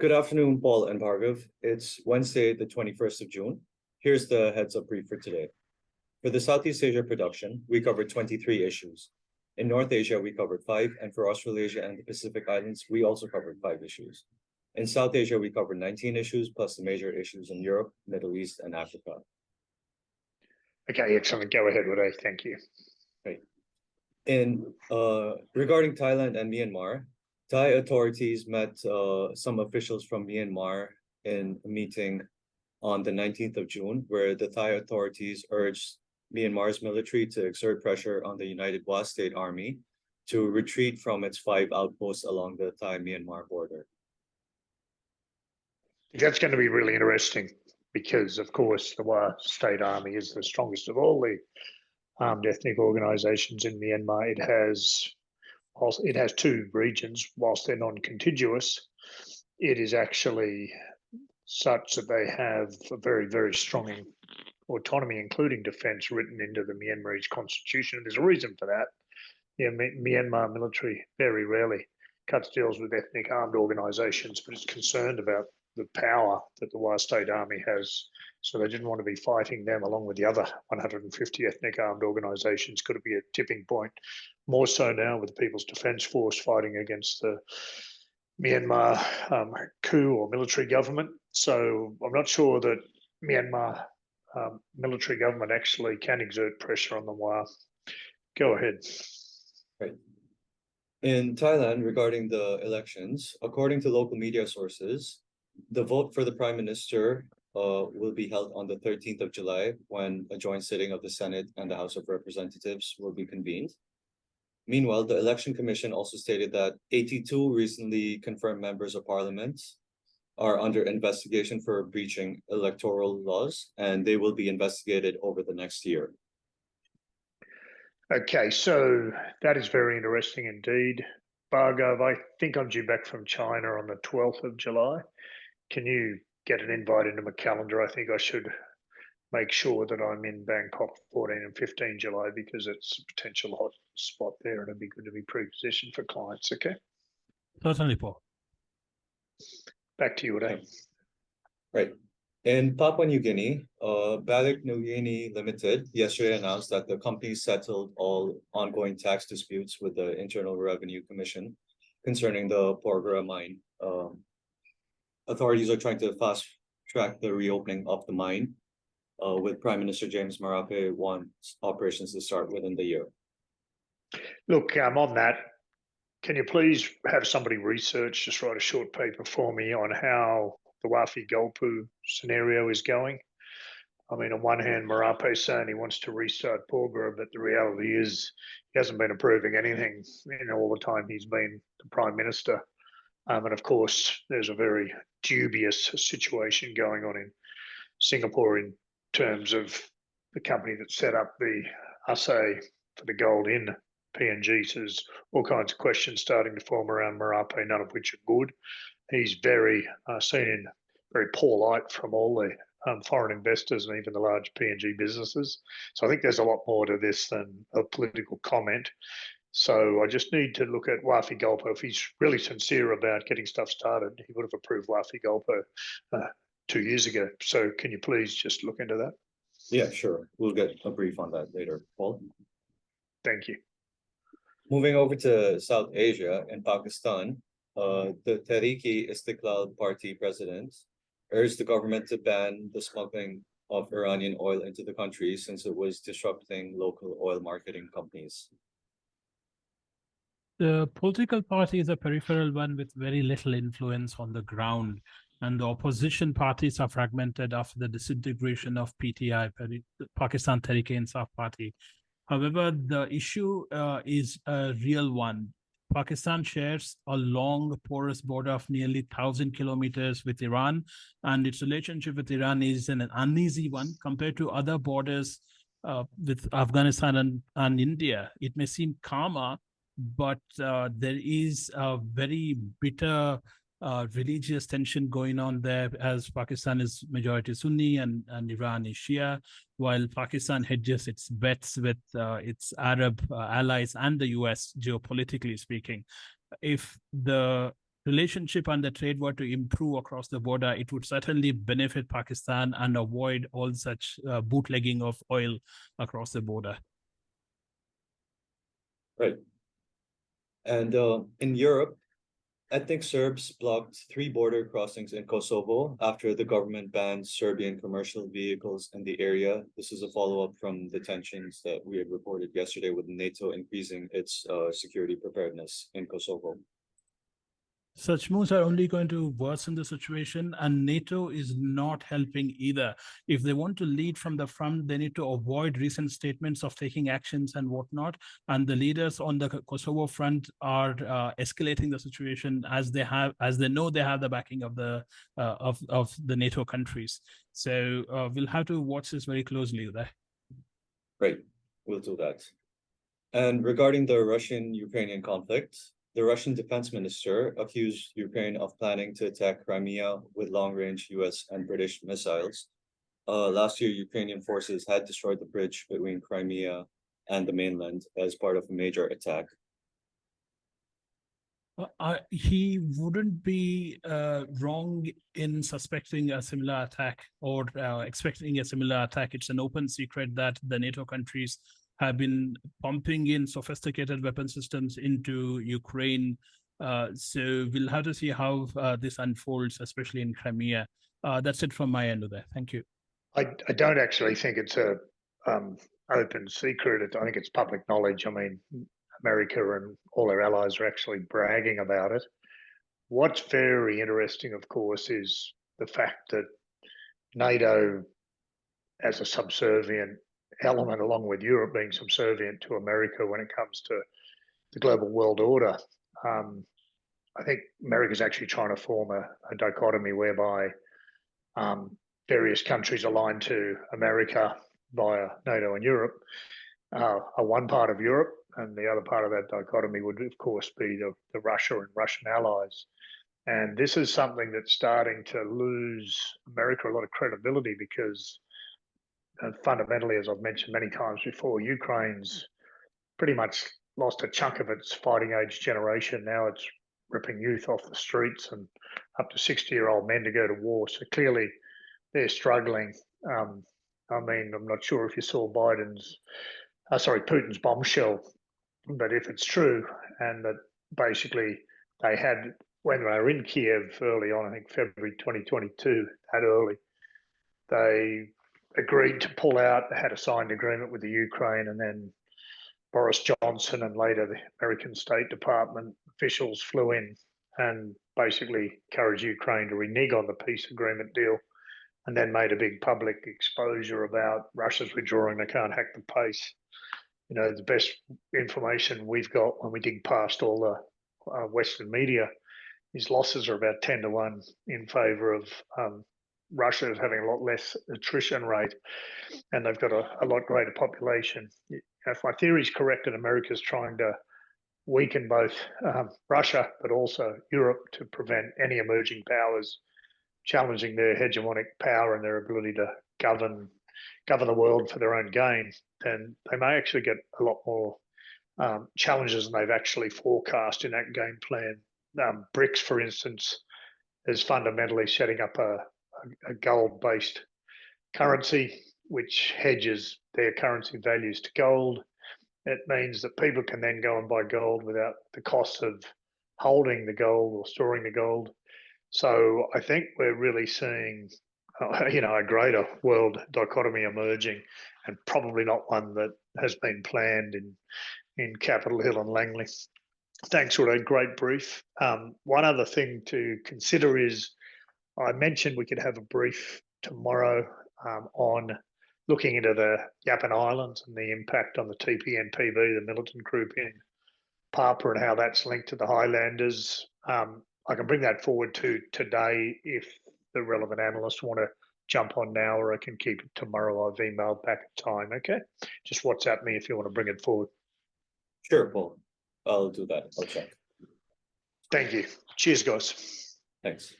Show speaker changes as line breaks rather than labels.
Good afternoon, Paul and Bhargav. It's Wednesday, the 21st of June. Here's the heads up brief for today. For the Southeast Asia production, we covered 23 issues. In North Asia, we covered 5, and for Australasia and the Pacific Islands, we also covered 5 issues. In South Asia, we covered 19 issues, plus the major issues in Europe, Middle East, and Africa.
Okay, excellent. Go ahead, Uday. Thank you.
Right. Regarding Thailand and Myanmar, Thai authorities met some officials from Myanmar in a meeting on the 19th of June, where the Thai authorities urged Myanmar's military to exert pressure on the United Wa State Army to retreat from its 5 outposts along the Thai-Myanmar border.
That's going to be really interesting because, of course, the Wa State Army is the strongest of all the armed ethnic organisations in Myanmar. It has 2 regions. Whilst they're non-contiguous, it is actually such that they have a very, very strong autonomy, including defence, written into the Myanmarese constitution. There's a reason for that. Myanmar military very rarely cuts deals with ethnic armed organisations, but it's concerned about the power that the Wa State Army has. So they didn't want to be fighting them along with the other 150 ethnic armed organisations. Could it be a tipping point? More so now with the People's Defence Force fighting against the Myanmar coup or military government. So I'm not sure that Myanmar military government actually can exert pressure on the Wa. Go ahead.
Right. In Thailand, regarding the elections, according to local media sources, the vote for the Prime Minister will be held on the 13th of July when a joint sitting of the Senate and the House of Representatives will be convened. Meanwhile, the Election Commission also stated that 82 recently confirmed members of parliament are under investigation for breaching electoral laws, and they will be investigated over the next year.
Okay, so that is very interesting indeed. Bhargav, I think I'm due back from China on the 12th of July. Can you get an invite into my calendar? I think I should make sure that I'm in Bangkok 14 and 15 July because it's a potential hot spot there and it'd be good to be pre-positioned for clients, okay?
Certainly, Paul.
Back to you, Uday.
Right. In Papua New Guinea, Balik New Guinea Limited yesterday announced that the company settled all ongoing tax disputes with the Internal Revenue Commission concerning the Porgera mine. Authorities are trying to fast track the reopening of the mine, with Prime Minister James Marape wants operations to start within the year.
Look, on that, can you please have somebody research, just write a short paper for me on how the Wafi Golpu scenario is going? I mean, on one hand, Marape's saying he wants to restart Porgera, but the reality is he hasn't been approving anything in all the time he's been the Prime Minister. And of course, there's a very dubious situation going on in Singapore in terms of the company that set up the assay for the gold in PNG. So there's all kinds of questions starting to form around Marape, none of which are good. He's very seen in very poor light from all the foreign investors and even the large PNG businesses. So I think there's a lot more to this than a political comment. So I just need to look at Wafi Golpu. If he's really sincere about getting stuff started, he would have approved Wafi Golpu 2 years ago. So can you please just look into that?
Yeah, sure. We'll get a brief on that later, Paul.
Thank you.
Moving over to South Asia and Pakistan, the Tehreek-e-Istiqlal Party president urged the government to ban the smuggling of Iranian oil into the country since it was disrupting local oil marketing companies.
The political party is a peripheral one with very little influence on the ground, and the opposition parties are fragmented after the disintegration of PTI, Pakistan Tehreek-e-Insaf Party. However, the issue is a real one. Pakistan shares a long, porous border of nearly 1,000 kilometers with Iran, and its relationship with Iran is an uneasy one compared to other borders with Afghanistan and India. It may seem calmer, but there is a very bitter religious tension going on there, as Pakistan is majority Sunni and Iran is Shia, while Pakistan hedges its bets with its Arab allies and the US, geopolitically speaking. If the relationship and the trade were to improve across the border, it would certainly benefit Pakistan and avoid all such bootlegging of oil across the border.
Right. And in Europe, ethnic Serbs blocked 3 border crossings in Kosovo after the government banned Serbian commercial vehicles in the area. This is a follow-up from the tensions that we had reported yesterday with NATO increasing its security preparedness in Kosovo.
Such moves are only going to worsen the situation, and NATO is not helping either. If they want to lead from the front, they need to avoid recent statements of taking actions and whatnot. And the leaders on the Kosovo front are escalating the situation as they know they have the backing of the NATO countries. So we'll have to watch this very closely there.
Great, we'll do that. And regarding the Russian-Ukrainian conflict, the Russian defense minister accused Ukraine of planning to attack Crimea with long-range US and British missiles. Last year, Ukrainian forces had destroyed the bridge between Crimea and the mainland as part of a major attack.
He wouldn't be wrong in suspecting a similar attack or expecting a similar attack. It's an open secret that the NATO countries have been pumping in sophisticated weapon systems into Ukraine. So we'll have to see how this unfolds, especially in Crimea. That's it from my end of that. Thank you.
I don't actually think it's a open secret. I think it's public knowledge. I mean, America and all their allies are actually bragging about it. What's very interesting, of course, is the fact that NATO, as a subservient element, along with Europe being subservient to America when it comes to the global world order, I think America's actually trying to form a dichotomy whereby various countries aligned to America via NATO and Europe are one part of Europe, and the other part of that dichotomy would, of course, be the Russia and Russian allies. And this is something that's starting to lose America a lot of credibility because fundamentally, as I've mentioned many times before, Ukraine's pretty much lost a chunk of its fighting age generation. Now it's ripping youth off the streets and up to 60-year-old men to go to war. So clearly they're struggling. I mean, I'm not sure if you saw Putin's bombshell, but if it's true, and that basically they had, when they were in Kiev early on, I think February 2022, that early, they agreed to pull out. They had a signed agreement with the Ukraine, and then Boris Johnson and later the American State Department officials flew in and basically encouraged Ukraine to renege on the peace agreement deal, and then made a big public exposure about Russia's withdrawing. They can't hack the pace. You know, the best information we've got when we dig past all the Western media is losses are about 10-1 in favour of Russia is having a lot less attrition rate, and they've got a lot greater population. If my theory is correct, and America's trying to weaken both Russia but also Europe to prevent any emerging powers challenging their hegemonic power and their ability to govern the world for their own gain, then they may actually get a lot more challenges than they've actually forecast in that game plan. BRICS, for instance, is fundamentally setting up a gold-based currency which hedges their currency values to gold. It means that people can then go and buy gold without the cost of holding the gold or storing the gold. So I think we're really seeing, a greater world dichotomy emerging, and probably not one that has been planned in Capitol Hill and Langley. Thanks, Uday. Great brief. One other thing to consider is I mentioned we could have a brief tomorrow on looking into the Yapen Islands and the impact on the TPNPB, the militant group in Papua, and how that's linked to the Highlanders. I can bring that forward to today if the relevant analysts want to jump on now, or I can keep it tomorrow. I've emailed back a time, okay? Just WhatsApp me if you want to bring it forward.
Sure, Paul. I'll do that. I'll check.
Thank you. Cheers, guys.
Thanks.